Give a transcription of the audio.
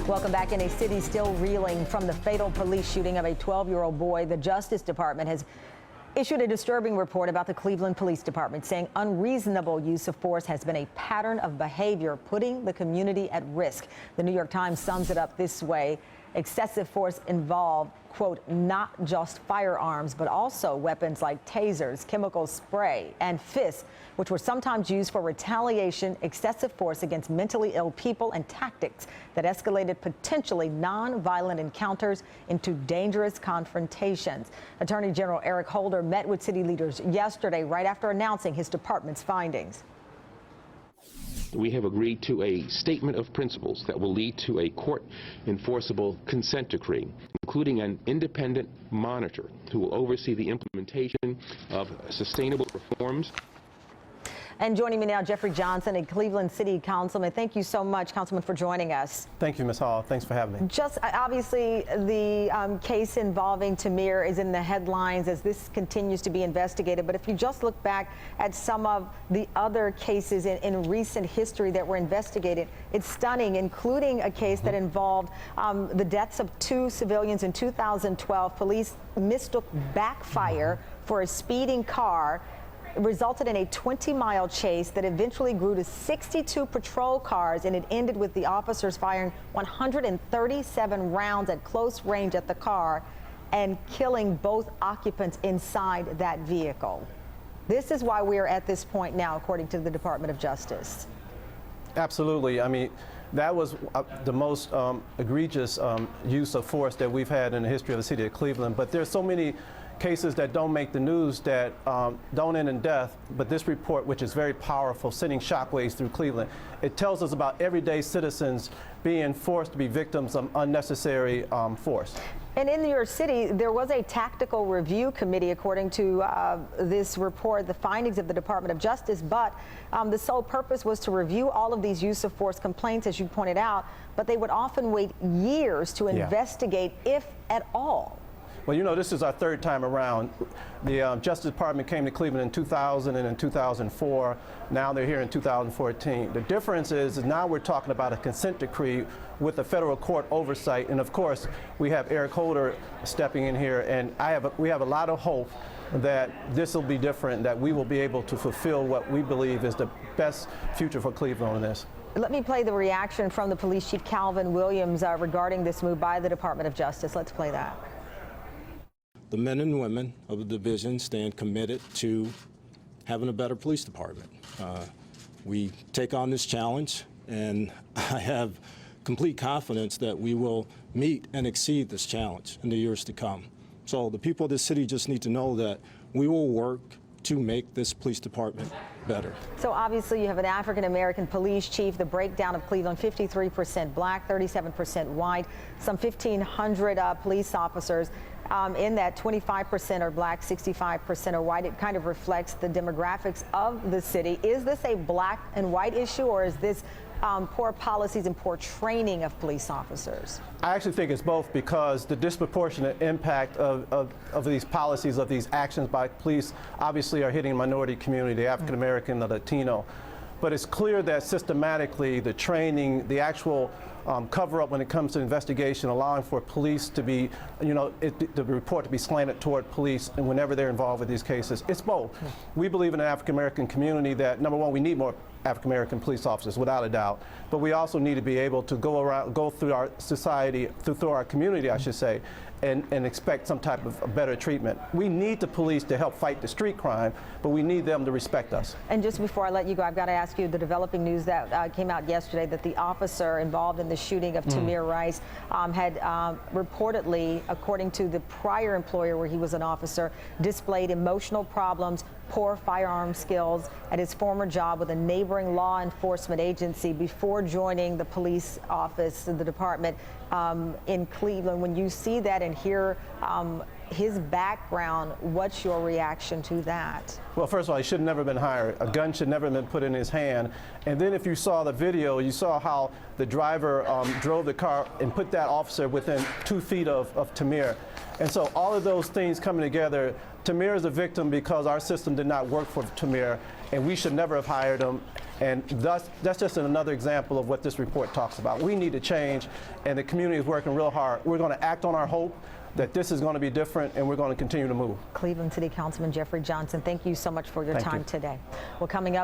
Welcome back. In a city still reeling from the fatal police shooting of a 12-year-old boy, the Justice Department has issued a disturbing report about the Cleveland Police Department, saying unreasonable use of force has been a pattern of behavior, putting the community at risk. The New York Times sums it up this way. Excessive force involved, quote, not just firearms, but also weapons like tasers, chemical spray, and fists, which were sometimes used for retaliation, excessive force against mentally ill people, and tactics that escalated potentially non-violent encounters into dangerous confrontations. Attorney General Eric Holder met with city leaders yesterday, right after announcing his department's findings. We have agreed to a statement of principles that will lead to a court-enforceable consent decree, including an independent monitor who will oversee the implementation of sustainable reforms. And joining me now, Jeffrey Johnson, a Cleveland City Councilman. Thank you so much, Councilman, for joining us. Thank you, Ms. Hall. Thanks for having me. Just obviously, the case involving Tamir is in the headlines as this continues to be investigated. But if you just look back at some of the other cases in recent history that were investigated, it's stunning, including a case that involved the deaths of 2 civilians in 2012. Police mistook backfire for a speeding car. Resulted in a 20-mile chase that eventually grew to 62 patrol cars, and it ended with the officers firing 137 rounds at close range at the car and killing both occupants inside that vehicle. This is why we are at this point now, according to the Department of Justice. Absolutely. I mean, that was the most egregious use of force that we've had in the history of the city of Cleveland. But there's so many cases that don't make the news that don't end in death, but this report, which is very powerful, sending shockwaves through Cleveland, it tells us about everyday citizens being forced to be victims of unnecessary force. And in your city, there was a tactical review committee, according to this report, the findings of the Department of Justice, but the sole purpose was to review all of these use of force complaints, as you pointed out, but they would often wait years to investigate, if at all. Well, you know, this is our 3rd time around. The Justice Department came to Cleveland in 2000 and in 2004. Now they're here in 2014. The difference is now we're talking about a consent decree with the federal court oversight. And of course, we have Eric Holder stepping in here. And we have a lot of hope that this will be different, that we will be able to fulfill what we believe is the best future for Cleveland on this. Let me play the reaction from the police chief, Calvin Williams, regarding this move by the Department of Justice. Let's play that. The men and women of the division stand committed to having a better police department. We take on this challenge, and I have complete confidence that we will meet and exceed this challenge in the years to come. So the people of this city just need to know that we will work to make this police department better. So obviously you have an African-American police chief, the breakdown of Cleveland, 53% black, 37% white, some 1,500 police officers. In that 25% are black, 65% are white. It kind of reflects the demographics of the city. Is this a black and white issue, or is this poor policies and poor training of police officers? I actually think it's both, because the disproportionate impact of these policies, of these actions by police, obviously are hitting the minority community, the African American, the Latino. But it's clear that systematically the training, the actual cover-up when it comes to investigation, allowing for police to be, the report to be slanted toward police and whenever they're involved with these cases. It's both. We believe in the African-American community that, number one, we need more African-American police officers, without a doubt. But we also need to be able to go through our society, through our community, I should say, and expect some type of better treatment. We need the police to help fight the street crime, but we need them to respect us. And just before I let you go, I've got to ask you the developing news that came out yesterday that the officer involved in the shooting of Tamir Rice had reportedly, according to the prior employer where he was an officer, displayed emotional problems, poor firearm skills at his former job with a neighboring law enforcement agency before joining the police office in the department in Cleveland. When you see that and hear his background, what's your reaction to that? Well, first of all, he should have never been hired. A gun should never have been put in his hand. And then if you saw the video, you saw how the driver drove the car and put that officer within 2 feet of Tamir. And so all of those things coming together, Tamir is a victim because our system did not work for Tamir, and we should never have hired him. And thus, that's just another example of what this report talks about. We need to change, and the community is working real hard. We're going to act on our hope that this is going to be different, and we're going to continue to move. Cleveland City Councilman Jeffrey Johnson, thank you so much for your Thank time you. today. Well, coming up.